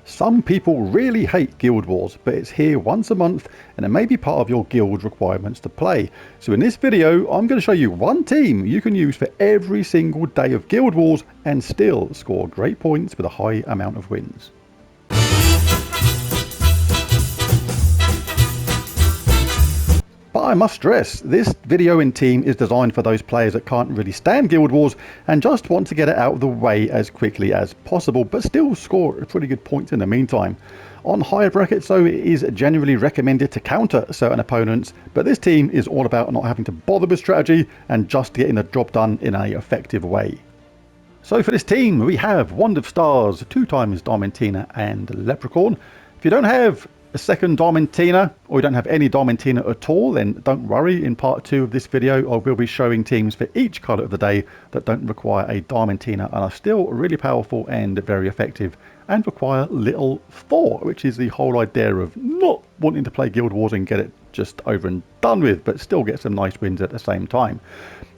Some people really hate Guild Wars, but it's here once a month and it may be part of your guild requirements to play. So in this video, I'm going to show you one team you can use for every single day of Guild Wars and still score great points with a high amount of wins. But I must stress, this video and team is designed for those players that can't really stand Guild Wars and just want to get it out of the way as quickly as possible, but still score pretty good points in the meantime. On higher brackets though, it is generally recommended to counter certain opponents, but this team is all about not having to bother with strategy and just getting the job done in an effective way. So for this team, we have Wand of Stars, 2 times Diamantina and Leprechaun. If you don't have a second Diamantina, or you don't have any Diamantina at all, then don't worry. In part 2 of this video, I will be showing teams for each colour of the day that don't require a Diamantina and are still really powerful and very effective and require little thought, which is the whole idea of not wanting to play Guild Wars and get it just over and done with, but still get some nice wins at the same time.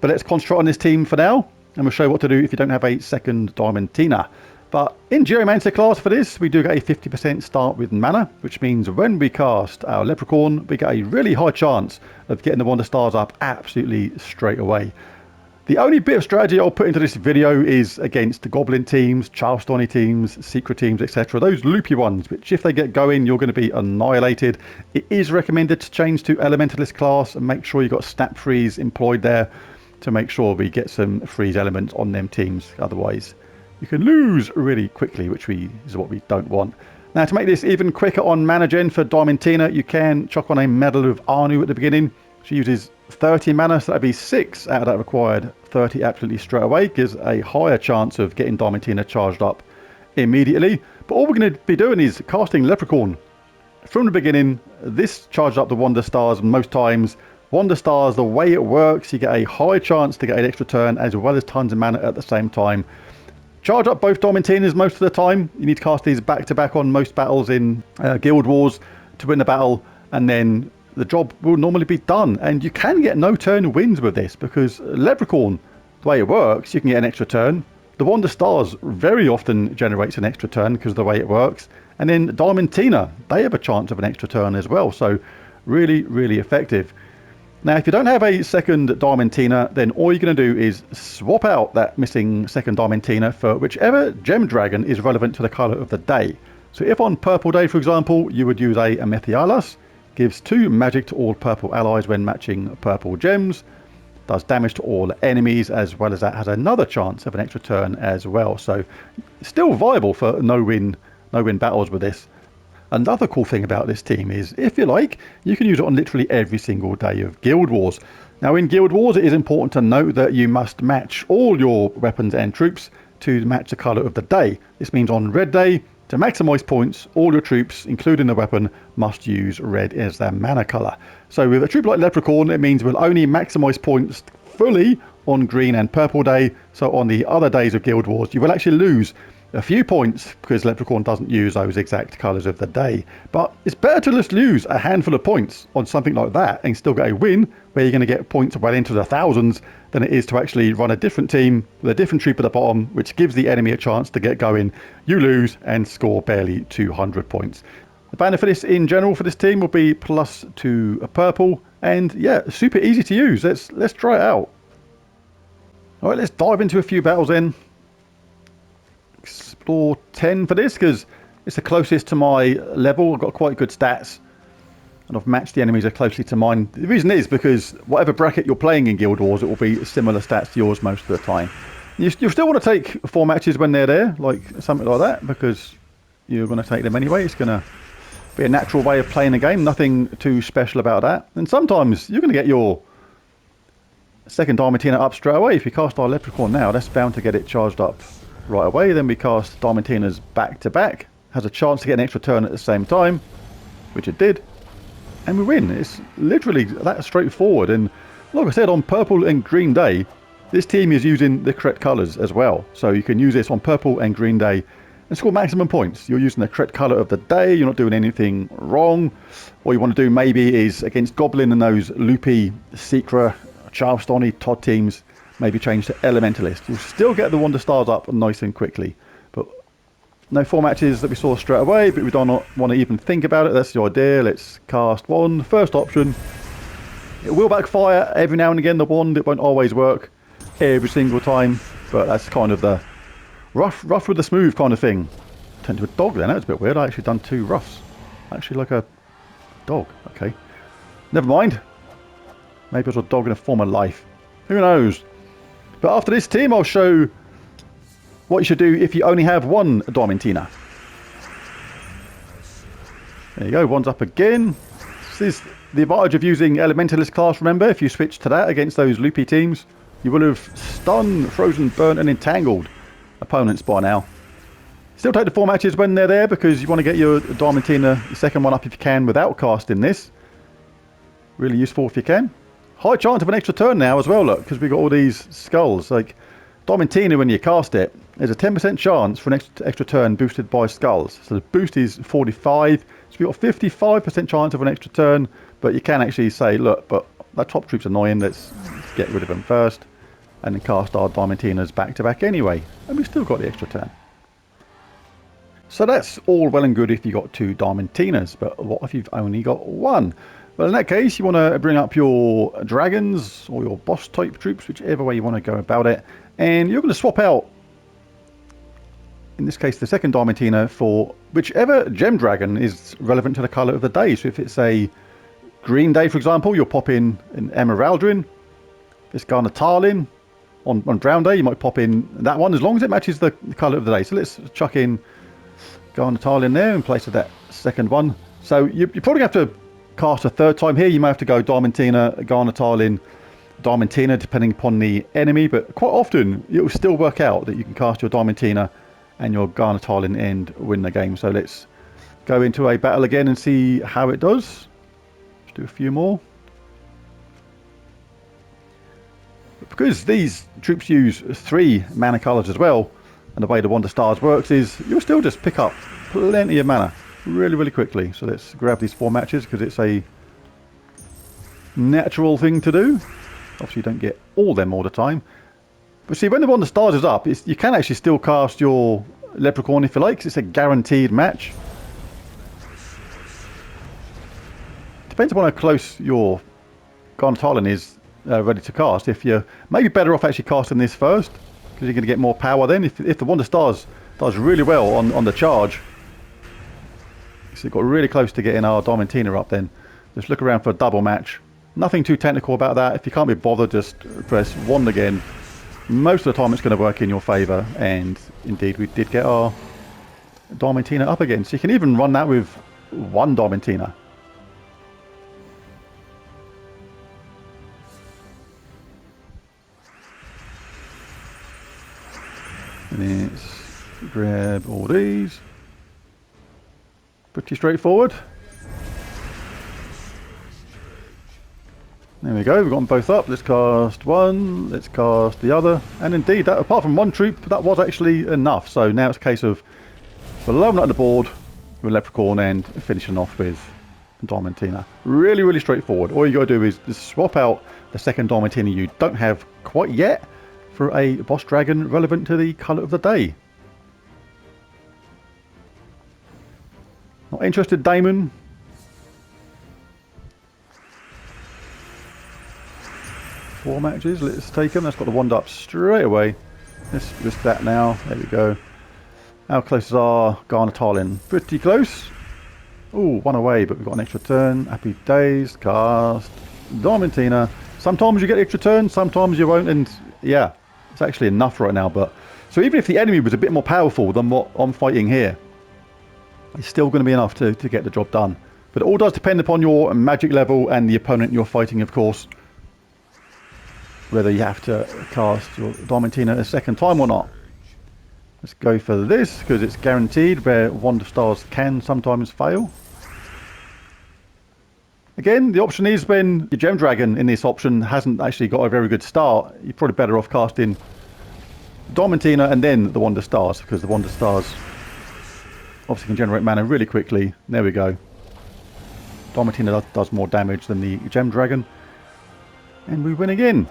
But let's concentrate on this team for now, and we'll show you what to do if you don't have a second Diamantina. But in Geomancer class for this, we do get a 50% start with mana, which means when we cast our Leprechaun, we get a really high chance of getting the Wand of Stars up absolutely straight away. The only bit of strategy I'll put into this video is against the Goblin teams, Charlestoni teams, Secret teams, etc. Those loopy ones, which if they get going, you're going to be annihilated. It is recommended to change to Elementalist class and make sure you've got Snap Freeze employed there to make sure we get some freeze elements on them teams. Otherwise, you can lose really quickly, which is what we don't want. Now, to make this even quicker on mana gen for Diamantina, you can chuck on a Medal of Anu at the beginning. She uses 30 mana, so that'd be 6 out of that required 30 absolutely straight away. Gives a higher chance of getting Diamantina charged up immediately. But all we're going to be doing is casting Leprechaun. From the beginning, this charges up the Wand of Stars most times. Wand of Stars, the way it works, you get a high chance to get an extra turn as well as tons of mana at the same time. Charge up both Diamantinas most of the time. You need to cast these back to back on most battles in Guild Wars to win the battle, and then the job will normally be done. And you can get no turn wins with this because Leprechaun, the way it works, you can get an extra turn. The Wand of Stars very often generates an extra turn because of the way it works. And then Diamantina, they have a chance of an extra turn as well. So really, really effective. Now, if you don't have a second Diamantina, then all you're going to do is swap out that missing second Diamantina for whichever Gem Dragon is relevant to the colour of the day. So if on Purple Day, for example, you would use a Amethyalus, gives 2 magic to all purple allies when matching purple gems, does damage to all enemies, as well as that has another chance of an extra turn as well. So still viable for no-win battles with this. Another cool thing about this team is, if you like, you can use it on literally every single day of Guild Wars. Now in Guild Wars, it is important to note that you must match all your weapons and troops to match the colour of the day. This means on Red Day, to maximise points, all your troops, including the weapon, must use red as their mana colour. So with a troop like Leprechaun, it means we'll only maximise points fully on Green and Purple Day. So on the other days of Guild Wars, you will actually lose a few points because Leprechaun doesn't use those exact colours of the day. But it's better to just lose a handful of points on something like that and still get a win where you're going to get points well into the thousands than it is to actually run a different team with a different troop at the bottom, which gives the enemy a chance to get going. You lose and score barely 200 points. The banner for this in general for this team will be +2 a purple, and yeah, super easy to use. Let's try it out. All right, let's dive into a few battles then. Explore 10 for this because it's the closest to my level. I've got quite good stats and I've matched the enemies closely to mine. The reason is because whatever bracket you're playing in Guild Wars, it will be similar stats to yours most of the time. You still want to take 4 matches when they're there, like something like that, because you're going to take them anyway. It's going to be a natural way of playing the game, nothing too special about that. And sometimes you're going to get your second Diamantina up straight away. If you cast our Leprechaun now, that's bound to get it charged up right away. Then we cast Diamantinas back to back, has a chance to get an extra turn at the same time, which it did, and we win. It's literally that straightforward. And like I said, on Purple and Green Day, this team is using the correct colours as well, so you can use this on Purple and Green Day and score maximum points. You're using the correct colour of the day, you're not doing anything wrong. What you want to do maybe is against Goblin and those loopy Secret, Charlestoni, Todd teams, maybe change to Elementalist. You'll still get the Wand of Stars up nice and quickly, but No 4 matches that we saw straight away, but we do not want to even think about it. That's the idea. Let's cast 1. First option. It will backfire every now and again, the wand. It won't always work every single time, but that's kind of the rough with the smooth kind of thing. Turned to a dog then. That was a bit weird. I actually done 2 roughs. Actually like a dog. Okay. Never mind. Maybe it was a dog in a former life. Who knows? But after this team, I'll show what you should do if you only have 1 Diamantina. There you go. 1's up again. This is the advantage of using Elementalist class, remember. If you switch to that against those loopy teams, you will have stunned, frozen, burnt and entangled opponents by now. Still take the 4 matches when they're there, because you want to get your Diamantina, the second one up if you can, without casting this. Really useful if you can. High chance of an extra turn now as well, look, because we've got all these skulls. Like, Diamantina, when you cast it, there's a 10% chance for an extra turn boosted by skulls. So the boost is 45, so we've got a 55% chance of an extra turn, but you can actually say, look, but that top troop's annoying, let's get rid of them first, and then cast our Diamantinas back to back anyway, and we've still got the extra turn. So that's all well and good if you've got 2 Diamantinas, but what if you've only got 1? Well, in that case, you want to bring up your dragons or your boss type troops, whichever way you want to go about it, and you're going to swap out, in this case, the second Diamantina for whichever gem dragon is relevant to the colour of the day. So if it's a green day, for example, you'll pop in an Emeraldrin. If it's Garnatalin on brown day, you might pop in that one, as long as it matches the colour of the day. So let's chuck in Garnatalin there in place of that second one. So you probably have to cast a 3rd time here. You may have to go Diamantina, Garnatalin, Diamantina, depending upon the enemy, but quite often it will still work out that you can cast your Diamantina and your Garnatalin and win the game. So let's go into a battle again and see how it does. Let's do a few more. Because these troops use 3 mana colours as well, and the way the Wand of Stars works is you'll still just pick up plenty of mana really quickly. So let's grab these 4 matches because it's a natural thing to do. Obviously you don't get all them all the time. But see, when the Wand of Stars is up, you can actually still cast your Leprechaun if you like, because it's a guaranteed match. Depends upon how close your Garnatalin is ready to cast. If you're maybe better off actually casting this first, because you're going to get more power then. If the Wand of Stars does really well on the charge, so it got really close to getting our Diamantina up then. Just look around for a double match. Nothing too technical about that. If you can't be bothered, just press wand again. Most of the time it's going to work in your favour, and indeed we did get our Diamantina up again. So you can even run that with 1 Diamantina. Let's grab all these. Pretty straightforward. There we go, we've got them both up. Let's cast 1, let's cast the other. And indeed, that, apart from 1 troop, that was actually enough. So now it's a case of blowing up the board with Leprechaun and finishing off with Diamantina. Really straightforward. All you got to do is just swap out the second Diamantina you don't have quite yet for a boss dragon relevant to the colour of the day. Not interested, Damon? Four matches, let's take them. That's got the wand up straight away. Let's risk that now. There we go. How close is our Garnatalin? Pretty close. Oh, one away, but we've got an extra turn. Happy days. Cast Diamantina. Sometimes you get extra turn, sometimes you won't, and yeah, it's actually enough right now. But so even if the enemy was a bit more powerful than what I'm fighting here, it's still going to be enough to get the job done. But it all does depend upon your magic level and the opponent you're fighting, of course, whether you have to cast your Diamantina a second time or not. Let's go for this because it's guaranteed, where Wand of Stars can sometimes fail. Again, the option is when your Gem Dragon in this option hasn't actually got a very good start, you're probably better off casting Diamantina and then the Wand of Stars, because the Wand of Stars obviously can generate mana really quickly. There we go. Diamantina does more damage than the Gem Dragon. And we win again.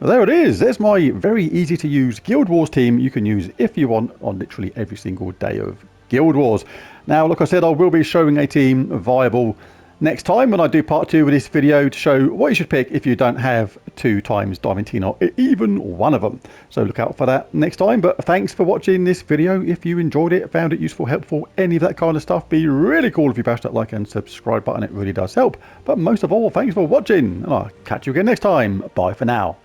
There it is. There's my very easy to use Guild Wars team you can use if you want on literally every single day of Guild Wars. Now, like I said, I will be showing a team viable next time when I do part 2 of this video to show what you should pick if you don't have 2 times Diamantina, or even one of them. So look out for that next time. But thanks for watching this video. If you enjoyed it, found it useful, helpful, any of that kind of stuff, be really cool if you bash that like and subscribe button. It really does help. But most of all, thanks for watching, and I'll catch you again next time. Bye for now.